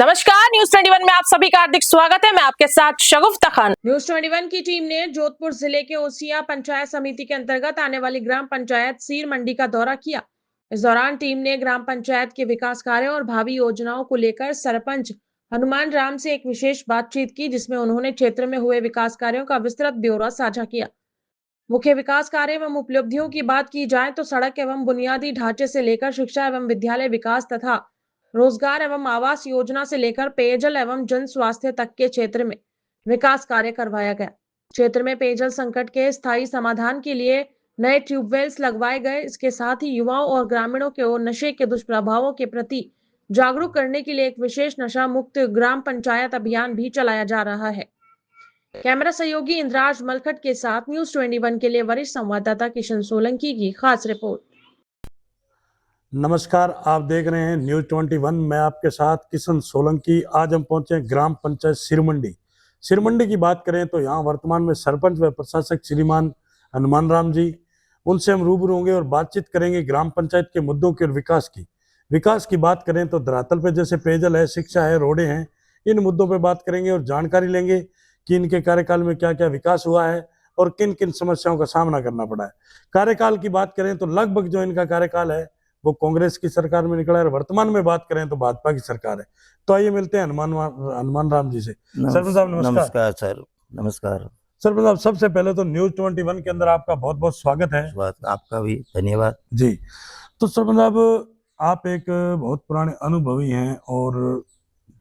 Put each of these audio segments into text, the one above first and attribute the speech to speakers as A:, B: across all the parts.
A: नमस्कार, न्यूज 21 में आप सभी का हार्दिक स्वागत है। मैं आपके साथ शगुफ्ता खान।
B: न्यूज 21 की टीम ने जोधपुर जिले के ओसिया पंचायत समिति के अंतर्गत आने वाली ग्राम पंचायत सीर मंडी का दौरा किया। इस दौरान टीम ने ग्राम पंचायत के विकास कार्यों और भावी योजनाओं को लेकर सरपंच हनुमान राम से एक विशेष बातचीत की, जिसमें उन्होंने क्षेत्र में हुए विकास कार्यों का विस्तृत ब्यौरा साझा किया। मुख्य विकास कार्य एवं उपलब्धियों की बात की जाए तो सड़क एवं बुनियादी ढांचे से लेकर शिक्षा एवं विद्यालय विकास तथा रोजगार एवं आवास योजना से लेकर पेयजल एवं जन स्वास्थ्य तक के क्षेत्र में विकास कार्य करवाया गया। क्षेत्र में पेयजल संकट के स्थायी समाधान के लिए नए ट्यूबवेल्स लगवाए गए। इसके साथ ही युवाओं और ग्रामीणों को नशे के दुष्प्रभावों के प्रति जागरूक करने के लिए एक विशेष नशा मुक्त ग्राम पंचायत अभियान भी चलाया जा रहा है। कैमरा सहयोगी इंद्राज मलखट के साथ न्यूज 21 के लिए वरिष्ठ संवाददाता किशन सोलंकी की खास रिपोर्ट।
C: नमस्कार, आप देख रहे हैं न्यूज 21। मैं आपके साथ किशन सोलंकी। आज हम पहुंचे ग्राम पंचायत सिरमंडी। सिरमंडी की बात करें तो यहाँ वर्तमान में सरपंच व प्रशासक श्रीमान हनुमान राम जी, उनसे हम रूबरू होंगे और बातचीत करेंगे ग्राम पंचायत के मुद्दों की और विकास की बात करें तो धरातल पे जैसे पेयजल है, शिक्षा है, रोडें हैं, इन मुद्दों पे बात करेंगे और जानकारी लेंगे कि इनके कार्यकाल में क्या क्या विकास हुआ है और किन किन समस्याओं का सामना करना पड़ा है। कार्यकाल की बात करें तो लगभग जो इनका कार्यकाल है वो कांग्रेस की सरकार में निकला है, वर्तमान में बात करें तो भाजपा की सरकार है। तो आइए मिलते हैं हनुमान राम जी से। सरपंच साहब नमस्कार।
D: नमस्कार सर, नमस्कार।
C: सरपंच साहब, सबसे पहले तो न्यूज 21 के अंदर आपका बहुत बहुत स्वागत है।
D: आपका भी धन्यवाद
C: जी। तो सरपंच साहब, आप एक बहुत पुराने अनुभवी हैं और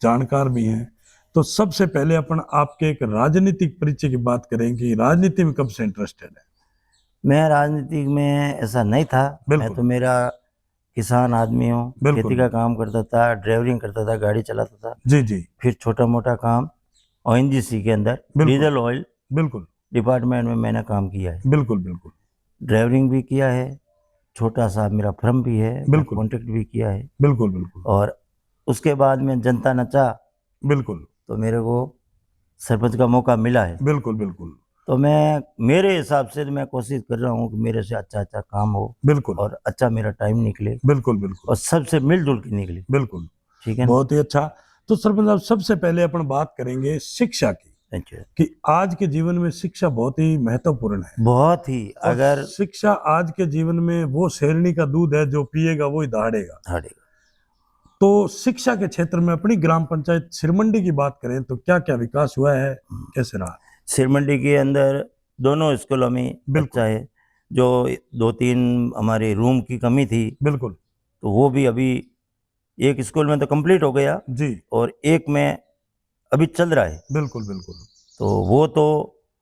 C: जानकार भी हैं, तो सबसे पहले अपन आपके एक राजनीतिक परिचय की बात करें कि राजनीति में कब से इंटरेस्टेड है?
D: मैं राजनीति में ऐसा नहीं था। मैं तो मेरा किसान आदमी हूँ, खेती का काम करता था, ड्राइवरिंग करता था, गाड़ी चलाता था।
C: जी जी।
D: फिर छोटा मोटा काम ONGC के अंदर डीजल ऑयल
C: बिल्कुल
D: डिपार्टमेंट में मैंने काम किया है।
C: बिल्कुल बिल्कुल।
D: ड्राइवरिंग भी किया है, छोटा सा मेरा फर्म भी है,
C: बिल्कुल
D: कॉन्ट्रैक्ट भी किया है।
C: बिल्कुल बिल्कुल।
D: और उसके बाद में जनता नचा,
C: बिल्कुल,
D: तो मेरे को सरपंच का मौका मिला है।
C: बिल्कुल बिल्कुल।
D: तो मैं मेरे हिसाब से मैं कोशिश कर रहा हूँ कि मेरे से अच्छा अच्छा काम हो,
C: बिल्कुल,
D: और अच्छा मेरा टाइम निकले,
C: बिल्कुल बिल्कुल,
D: और सबसे मिलजुल के निकले।
C: बिल्कुल,
D: ठीक है,
C: बहुत ही अच्छा। तो सरपंच साहब, सबसे पहले अपन बात करेंगे शिक्षा की कि आज के जीवन में शिक्षा बहुत ही महत्वपूर्ण है।
D: बहुत ही। अगर
C: शिक्षा आज के जीवन में वो शेरनी का दूध है, जो पिएगा वो ही दहाड़ेगा। तो शिक्षा के क्षेत्र में अपनी ग्राम पंचायत सिरमंडी की बात करें तो क्या क्या विकास हुआ है, कैसे रहा?
D: सिरमंडी के अंदर दोनों स्कूलों में अच्छा है। जो 2-3 हमारे रूम की कमी थी,
C: बिल्कुल,
D: तो वो भी अभी एक स्कूल में तो कंप्लीट हो गया
C: जी,
D: और एक में अभी चल रहा है।
C: बिल्कुल बिल्कुल।
D: तो वो तो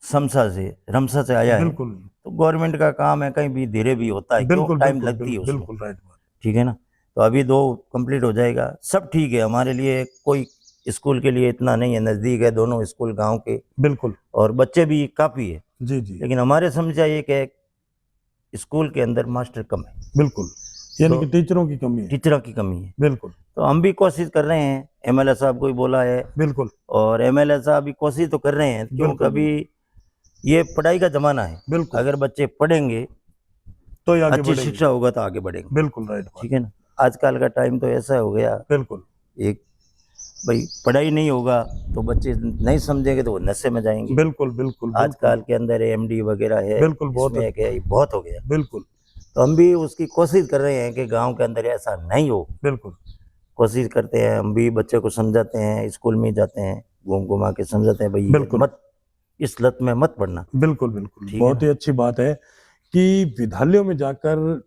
D: रमसा से आया है।
C: बिल्कुल।
D: तो गवर्नमेंट का काम है, कहीं भी धीरे भी होता है,
C: बिल्कुल,
D: टाइम लगती है उसमें।
C: बिल्कुल राइट बात।
D: ठीक है ना। तो अभी 2 कंप्लीट हो जाएगा, सब ठीक है। हमारे लिए कोई स्कूल के लिए इतना नहीं है, नज़दीक है दोनों स्कूल गांव के।
C: बिल्कुल।
D: और बच्चे भी काफ़ी है।
C: जी जी।
D: लेकिन हमारे समस्या ये कि स्कूल के अंदर मास्टर कम है।
C: बिल्कुल, यानी कि टीचरों की कमी है।
D: टीचरों की कमी है।
C: बिल्कुल।
D: तो हम भी कोशिश कर रहे हैं, MLA साहब को भी बोला है।
C: बिल्कुल।
D: और MLA साहब भी कोशिश तो कर रहे हैं, क्योंकि अभी ये पढ़ाई का जमाना है।
C: बिल्कुल।
D: अगर बच्चे पढ़ेंगे तो अच्छी शिक्षा होगा तो आगे बढ़ेंगे।
C: बिल्कुल राइट।
D: ठीक है ना। आजकल का टाइम तो ऐसा हो गया।
C: बिल्कुल। एक
D: भाई पढ़ाई नहीं होगा तो बच्चे नहीं समझेंगे तो वो नशे में जाएंगे।
C: बिल्कुल बिल्कुल।
D: आजकल के अंदर MD वगैरह है।
C: बिल्कुल,
D: बहुत हो गया।
C: बिल्कुल।
D: तो हम भी उसकी कोशिश कर रहे हैं कि गांव के अंदर ऐसा नहीं हो।
C: बिल्कुल
D: कोशिश करते हैं, हम भी बच्चे को समझाते हैं, स्कूल में जाते हैं, घुमा के समझाते हैं, भाई मत इस लत में मत पड़ना। बिल्कुल बिल्कुल।
C: बहुत ही अच्छी बात है कि विद्यालयों में जाकर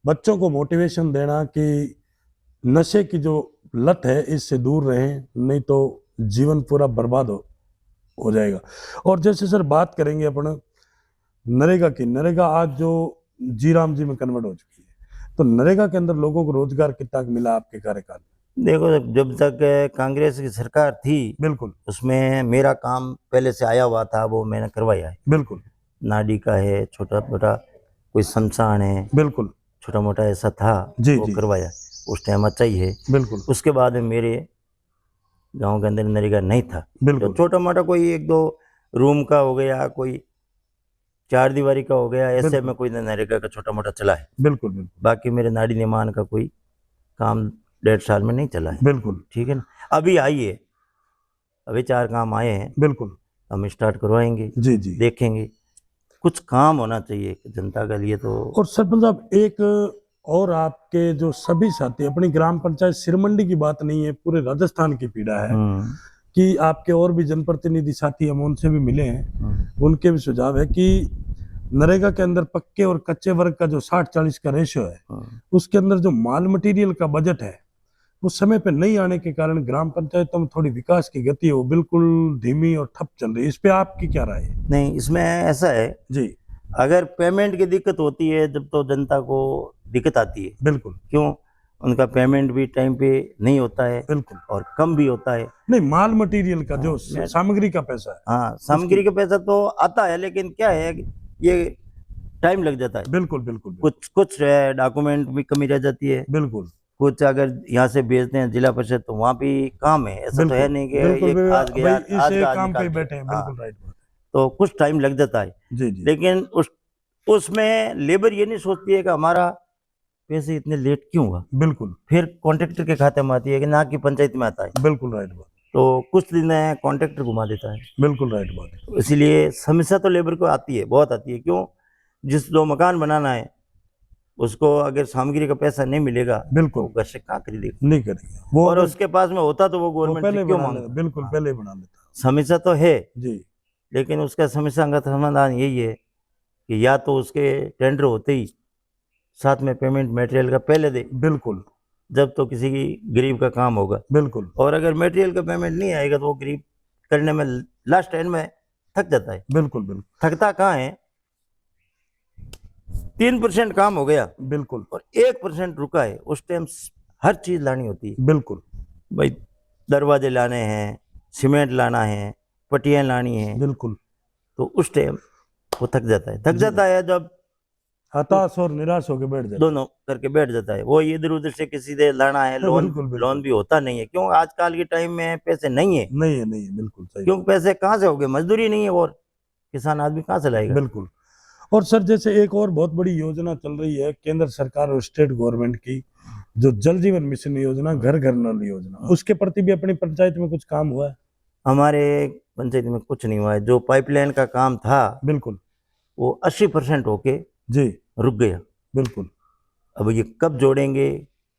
C: बच्चों को मोटिवेशन देना कि नशे की जो लत है इससे दूर रहें, नहीं तो जीवन पूरा बर्बाद हो जाएगा। और जैसे सर बात करेंगे अपन नरेगा की, नरेगा आज जो जीराम जी में कन्वर्ट हो चुकी है, तो नरेगा के अंदर लोगों को रोजगार कितना मिला आपके कार्यकाल में?
D: देखो, जब तक कांग्रेस की सरकार थी, बिल्कुल, उसमें मेरा काम पहले से आया हुआ था, वो मैंने करवाया है।
C: बिल्कुल।
D: नाडी का है, छोटा मोटा कोई शमशान है, बिल्कुल, छोटा मोटा ऐसा था, वो करवाया उस टाइम अच्छा ही है। बिल्कुल। उसके बाद मेरे गांव के अंदर नरेगा नहीं था। बिल्कुल। छोटा मोटा कोई 1-2 रूम का हो गया, कोई 4 दीवारी का हो गया, ऐसे में कोई नरेगा का छोटा मोटा चला है। बिल्कुल बिल्कुल। बाकी मेरे नाड़ी निर्माण का कोई काम 1.5 साल में नहीं चला है।
C: बिल्कुल
D: ठीक है ना। अभी आई है, अभी 4 काम आए हैं,
C: बिल्कुल
D: हम स्टार्ट करवाएंगे,
C: जी जी।
D: देखेंगे। कुछ काम होना चाहिए जनता के लिए तो।
C: और सरपंच साहब एक और आपके जो सभी साथी, अपनी ग्राम पंचायत सिरमंडी की बात नहीं है, पूरे राजस्थान की पीड़ा है कि आपके और भी जनप्रतिनिधि साथी, हम उनसे भी मिले हैं, उनके भी सुझाव है कि नरेगा के अंदर पक्के और कच्चे वर्ग का जो 60-40 का रेशियो है, उसके अंदर जो माल मटेरियल का बजट है वो समय पे नहीं आने के कारण ग्राम पंचायतों में थोड़ी विकास की गति है वो बिल्कुल धीमी और ठप चल रही है। इस पे आपकी क्या राय है?
D: नहीं, इसमें ऐसा है
C: जी,
D: अगर पेमेंट की दिक्कत होती है जब तो जनता को दिक्कत आती है।
C: बिल्कुल।
D: क्यों? उनका पेमेंट भी टाइम पे नहीं होता है,
C: बिल्कुल।
D: और कम भी होता है।
C: नहीं, माल मटेरियल का जो सामग्री का पैसा है,
D: हाँ, सामग्री का पैसा तो आता है, लेकिन क्या है कि ये टाइम लग जाता है।
C: बिल्कुल बिल्कुल।
D: कुछ डॉक्यूमेंट भी कमी रह जाती है।
C: बिल्कुल।
D: कुछ अगर यहाँ से भेजते हैं जिला परिषद तो वहाँ भी काम है, ऐसा तो है नहीं कि आज गया आज का
C: काम पे बैठे हैं। बिल्कुल राइट बात है।
D: तो कुछ टाइम लग जाता है
C: जी जी।
D: लेकिन उसमें लेबर ये नहीं सोचती है कि हमारा पैसे इतने लेट क्यों हुआ।
C: बिल्कुल।
D: फिर कॉन्ट्रैक्टर के खाते में आती है कि ना कि पंचायत में आता है।
C: बिल्कुल राइट बात।
D: तो कुछ दिन कॉन्ट्रैक्टर घुमा देता है।
C: बिल्कुल राइट बात है।
D: तो इसीलिए समस्या तो लेबर को आती है, बहुत आती है। क्यों? जो मकान बनाना है उसको अगर सामग्री का पैसा नहीं मिलेगा,
C: बिल्कुल,
D: घर से कहाँ खरीदेगा?
C: नहीं करेगा वो,
D: और उसके पास में होता तो वो गवर्नमेंट से क्यों मांगता?
C: बिल्कुल पहले बना लेता।
D: समस्या तो है
C: जी,
D: लेकिन उसका समस्या का समाधान यही है कि या तो उसके टेंडर होते ही साथ में पेमेंट मटेरियल का पहले दे।
C: बिल्कुल।
D: जब तो किसी की गरीब का काम होगा।
C: बिल्कुल।
D: और अगर मटेरियल का पेमेंट नहीं आएगा तो वो गरीब करने में लास्ट एंड में थक जाता है।
C: बिल्कुल बिल्कुल।
D: थकता कहाँ है? 3% काम हो गया,
C: बिल्कुल,
D: और 1% रुका है, उस टाइम हर चीज लानी होती है।
C: बिल्कुल
D: भाई, दरवाजे लाने हैं, सीमेंट लाना है, पट्टियां लानी है।
C: बिल्कुल।
D: तो उस टाइम वो थक जाता है। जब
C: हताश और निराश होकर बैठ जाता है।
D: दोनों करके बैठ जाता है। वो इधर उधर से किसी से लाना है, लोन भी होता नहीं है। क्यों? आजकल के टाइम में पैसे नहीं है।
C: नहीं है बिल्कुल सही।
D: क्यों? पैसे कहाँ से हो गए? मजदूरी नहीं है और किसान आदमी कहाँ से लाएगा?
C: बिल्कुल। और सर जैसे एक और बहुत बड़ी योजना चल रही है केंद्र सरकार और स्टेट गवर्नमेंट की, जो जल जीवन मिशन योजना, घर घर नल योजना, उसके प्रति भी अपनी पंचायत में कुछ काम हुआ है?
D: हमारे पंचायत में कुछ नहीं हुआ है। जो पाइपलाइन का काम था, बिल्कुल, वो 80% होके
C: जी
D: रुक गया।
C: बिल्कुल।
D: अब ये कब जोड़ेंगे?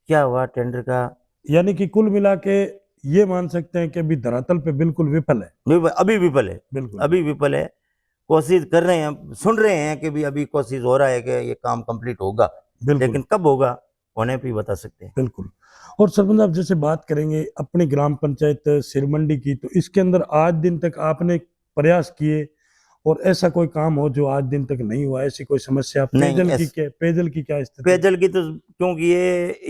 D: क्या हुआ टेंडर का?
C: यानी कि कुल मिला के ये मान सकते हैं कि अभी धरातल पे बिल्कुल विफल है।
D: अभी विफल है।
C: बिल्कुल
D: अभी विफल है। कोशिश कर रहे हैं, सुन रहे हैं कि भी अभी कोशिश हो रहा है कि ये काम कंप्लीट होगा, लेकिन कब होगा होने पे बता सकते हैं।
C: बिल्कुल। और सरपंच आप जैसे बात करेंगे अपनी ग्राम पंचायत सिरमंडी की, तो इसके अंदर आज दिन तक आपने प्रयास किए और ऐसा कोई काम हो जो आज दिन तक नहीं हुआ, ऐसी कोई समस्या? पेयजल की क्या स्थिति?
D: पेयजल की तो क्योंकि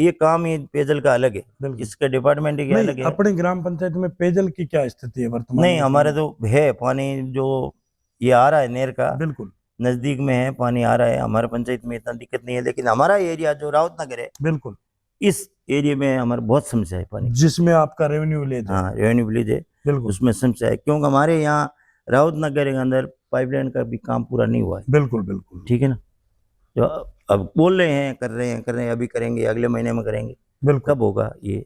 D: ये काम ही पेयजल का अलग है, इसके डिपार्टमेंट के अलग है।
C: अपनी ग्राम पंचायत में पेयजल की क्या स्थिति है वर्तमान?
D: नहीं, हमारे तो है पानी जो ये आ रहा है नहर का,
C: बिल्कुल
D: नजदीक में है, पानी आ रहा है। हमारे पंचायत में इतना दिक्कत नहीं है। लेकिन हमारा एरिया जो राउत नगर है,
C: बिल्कुल,
D: इस एरिया में हमारे बहुत समस्या है पानी,
C: जिसमें आपका रेवेन्यू विलेज है।
D: हाँ, रेवेन्यू विलेज है, बिल्कुल, उसमें समस्या है। क्योंकि हमारे यहाँ राउत नगर के अंदर पाइपलाइन का भी काम पूरा नहीं हुआ है।
C: बिल्कुल बिल्कुल,
D: ठीक है ना। जो अब बोल रहे हैं, कर रहे हैं, अभी करेंगे, अगले महीने में करेंगे, बिल्कुल, कब होगा ये?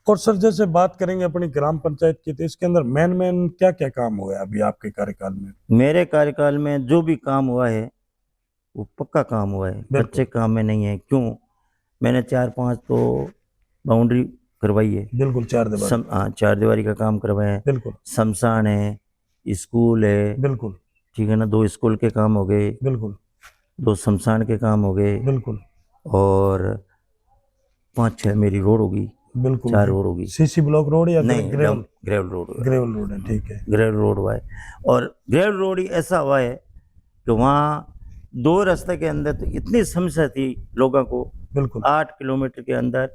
C: और सर जैसे बात करेंगे अपनी ग्राम पंचायत की, तो इसके अंदर मेन क्या क्या काम हुआ है अभी आपके कार्यकाल में?
D: मेरे कार्यकाल में जो भी काम हुआ है वो पक्का काम हुआ है, कच्चे काम में नहीं है। क्यों? मैंने 4-5 तो बाउंड्री करवाई है।
C: बिल्कुल, 4 दीवारी,
D: हाँ, 4 दीवारी का काम करवाया है।
C: बिल्कुल,
D: शमशान है, स्कूल है,
C: बिल्कुल,
D: ठीक है ना, 2 स्कूल के काम हो गए,
C: बिल्कुल,
D: 2 शमशान के काम हो गए,
C: बिल्कुल, और
D: 5-6 मेरी रोड होगी,
C: बिल्कुल,
D: 4 रोड होगी।
C: सीसी ब्लॉक रोड या
D: नहीं, ग्रेवल रोड,
C: ग्रेवल रोड है, ठीक है,
D: ग्रेवल रोड हुआ है। और ग्रेवल रोड ही ऐसा हुआ है कि वहाँ 2 रास्ते के अंदर तो इतनी समस्या थी लोगों को, बिल्कुल, 8 किलोमीटर के अंदर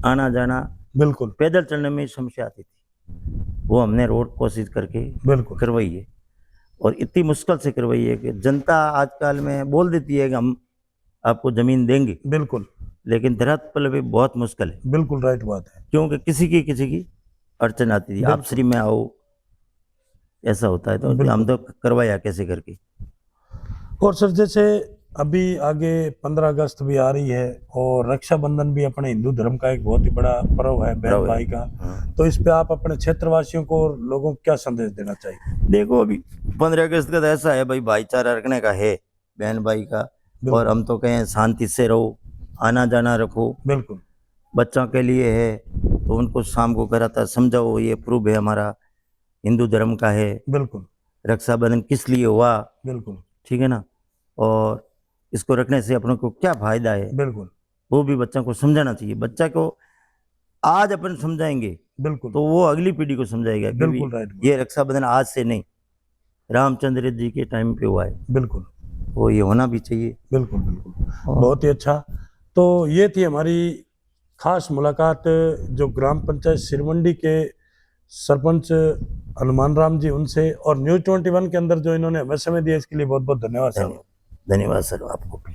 D: आना जाना, बिल्कुल, पैदल चलने में समस्या आती थी। वो हमने रोड कोशिश करके बिल्कुल करवाई है, और इतनी मुश्किल से करवाई है कि जनता आजकल में बोल देती है कि हम आपको जमीन देंगे, बिल्कुल, लेकिन धरातल पे बहुत मुश्किल है। बिल्कुल राइट बात है। क्योंकि किसी की अड़चन आती थी, आप श्री में आओ, ऐसा होता है, तो हम तो करवाया कैसे करके।
C: और सर जैसे अभी आगे 15 अगस्त भी आ रही है और रक्षाबंधन भी अपने हिंदू धर्म का एक बहुत ही बड़ा पर्व है बहन भाई का। तो इस पे आप अपने क्षेत्रवासियों को और लोगों को क्या संदेश देना चाहिए?
D: देखो अभी 15 अगस्त का तो ऐसा है भाई, भाईचारा रखने का है बहन भाई का, और हम तो कहें शांति से रहो, आना जाना रखो।
C: बिल्कुल।
D: बच्चों के लिए है तो उनको शाम को कराता समझाओ, ये प्रूव है हमारा हिंदू धर्म का है।
C: बिल्कुल।
D: रक्षाबंधन किस लिए हुआ,
C: बिल्कुल।
D: ठीक है ना, और इसको रखने से अपने को क्या फायदा है,
C: बिल्कुल,
D: वो भी बच्चों को समझाना चाहिए। बच्चा को आज अपन समझाएंगे
C: बिल्कुल,
D: तो वो अगली पीढ़ी को समझाएगा।
C: बिल्कुल राइट।
D: ये रक्षाबंधन आज से नहीं, रामचंद्र जी के टाइम पे हुआ है।
C: बिल्कुल,
D: वो ये होना भी चाहिए।
C: बिल्कुल बिल्कुल, बहुत ही अच्छा। तो ये थी हमारी खास मुलाकात जो ग्राम पंचायत सिरमंडी के सरपंच हनुमान राम जी उनसे, और न्यूज़ 21 के अंदर जो इन्होंने हमें समय दिया इसके लिए बहुत बहुत धन्यवाद सर।
D: धन्यवाद सर आपको भी।